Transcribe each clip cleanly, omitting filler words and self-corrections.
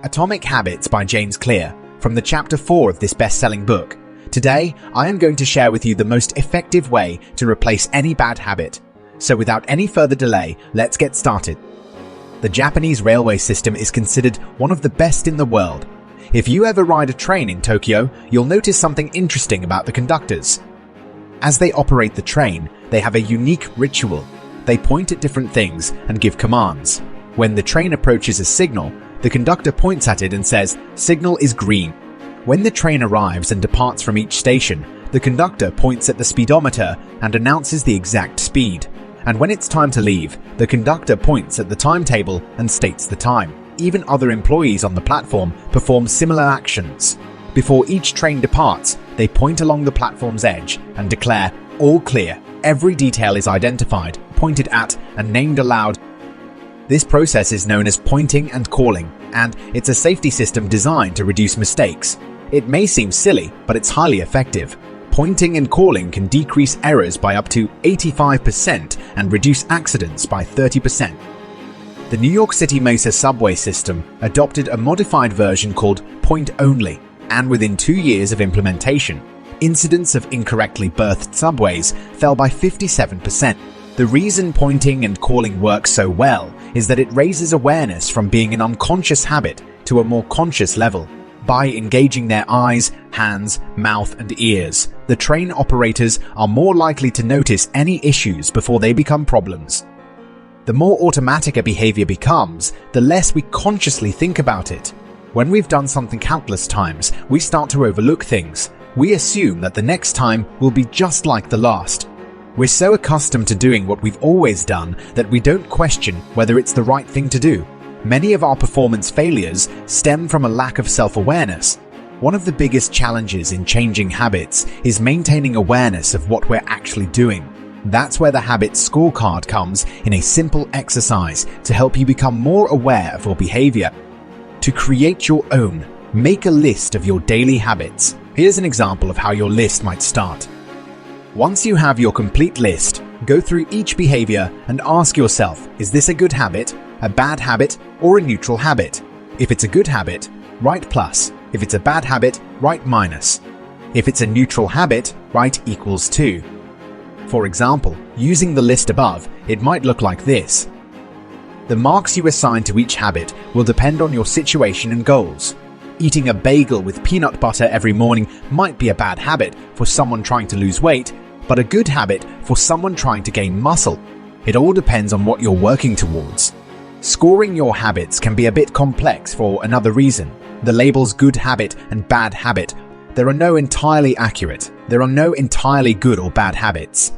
Atomic Habits by James Clear, from the chapter 4 of this best-selling book. Today, I am going to share with you the most effective way to replace any bad habit. So without any further delay, let's get started. The Japanese railway system is considered one of the best in the world. If you ever ride a train in Tokyo, you'll notice something interesting about the conductors. As they operate the train, they have a unique ritual. They point at different things and give commands. When the train approaches a signal, the conductor points at it and says, "Signal is green." When the train arrives and departs from each station, the conductor points at the speedometer and announces the exact speed. And when it's time to leave, the conductor points at the timetable and states the time. Even other employees on the platform perform similar actions. Before each train departs, they point along the platform's edge and declare, "All clear." Every detail is identified, pointed at, and named aloud. This process is known as pointing and calling, and it's a safety system designed to reduce mistakes. It may seem silly, but it's highly effective. Pointing and calling can decrease errors by up to 85% and reduce accidents by 30%. The New York City Mesa subway system adopted a modified version called Point Only, and within 2 years of implementation, incidents of incorrectly berthed subways fell by 57%. The reason pointing and calling works so well is that it raises awareness from being an unconscious habit to a more conscious level. By engaging their eyes, hands, mouth, and ears, the train operators are more likely to notice any issues before they become problems. The more automatic a behavior becomes, the less we consciously think about it. When we've done something countless times, we start to overlook things. We assume that the next time will be just like the last. We're so accustomed to doing what we've always done that we don't question whether it's the right thing to do. Many of our performance failures stem from a lack of self-awareness. One of the biggest challenges in changing habits is maintaining awareness of what we're actually doing. That's where the Habits Scorecard comes in a simple exercise to help you become more aware of your behavior. To create your own, make a list of your daily habits. Here's an example of how your list might start. Once you have your complete list, go through each behavior and ask yourself, is this a good habit, a bad habit, or a neutral habit? If it's a good habit, write plus. If it's a bad habit, write minus. If it's a neutral habit, write equals to. For example, using the list above, it might look like this. The marks you assign to each habit will depend on your situation and goals. Eating a bagel with peanut butter every morning might be a bad habit for someone trying to lose weight, but a good habit for someone trying to gain muscle. It all depends on what you're working towards. Scoring your habits can be a bit complex for another reason. The labels good habit and bad habit. There are no entirely accurate. There are no entirely good or bad habits.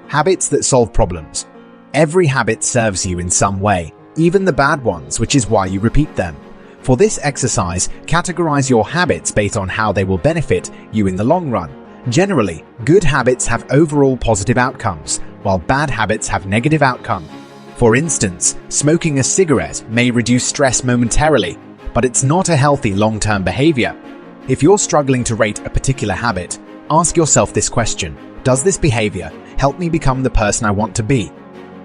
Habits that solve problems. Every habit serves you in some way, even the bad ones, which is why you repeat them. For this exercise, categorize your habits based on how they will benefit you in the long run. Generally, good habits have overall positive outcomes, while bad habits have negative outcome. For instance, smoking a cigarette may reduce stress momentarily, but it's not a healthy long-term behavior. If you're struggling to rate a particular habit, ask yourself this question: does this behavior help me become the person I want to be?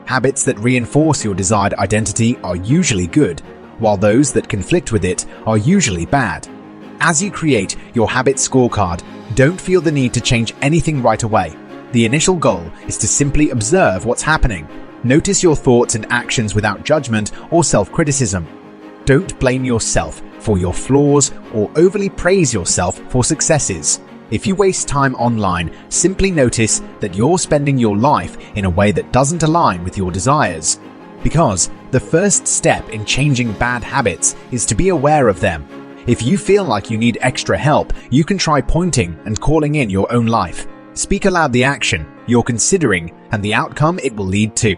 Habits that reinforce your desired identity are usually good, while those that conflict with it are usually bad. As you create your Habits Scorecard, don't feel the need to change anything right away. The initial goal is to simply observe what's happening. Notice your thoughts and actions without judgment or self-criticism. Don't blame yourself for your flaws or overly praise yourself for successes. If you waste time online, simply notice that you're spending your life in a way that doesn't align with your desires. Because the first step in changing bad habits is to be aware of them. If you feel like you need extra help, you can try pointing and calling in your own life. Speak aloud the action you're considering and the outcome it will lead to.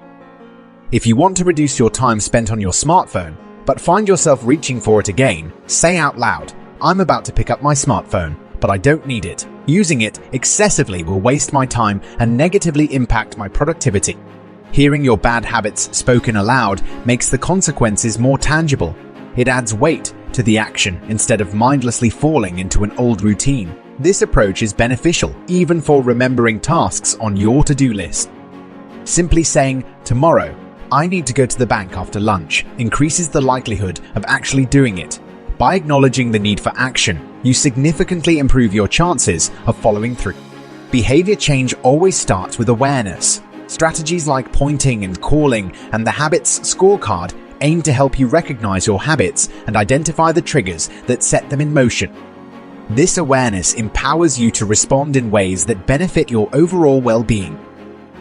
If you want to reduce your time spent on your smartphone, but find yourself reaching for it again, say out loud, "I'm about to pick up my smartphone, but I don't need it. Using it excessively will waste my time and negatively impact my productivity." Hearing your bad habits spoken aloud makes the consequences more tangible. It adds weight to the action instead of mindlessly falling into an old routine. This approach is beneficial even for remembering tasks on your to-do list. Simply saying, "Tomorrow, I need to go to the bank after lunch," increases the likelihood of actually doing it. By acknowledging the need for action, you significantly improve your chances of following through. Behavior change always starts with awareness. Strategies like pointing and calling and the Habits Scorecard aim to help you recognize your habits and identify the triggers that set them in motion. This awareness empowers you to respond in ways that benefit your overall well-being.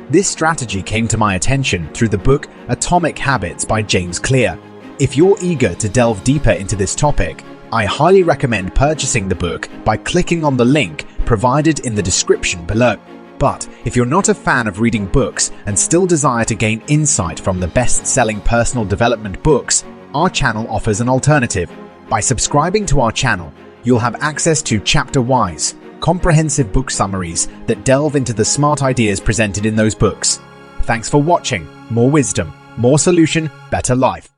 This strategy came to my attention through the book Atomic Habits by James Clear. If you're eager to delve deeper into this topic, I highly recommend purchasing the book by clicking on the link provided in the description below. But if you're not a fan of reading books and still desire to gain insight from the best-selling personal development books, our channel offers an alternative. By subscribing to our channel, you'll have access to chapter-wise, comprehensive book summaries that delve into the smart ideas presented in those books. Thanks for watching. More wisdom, more solution, better life.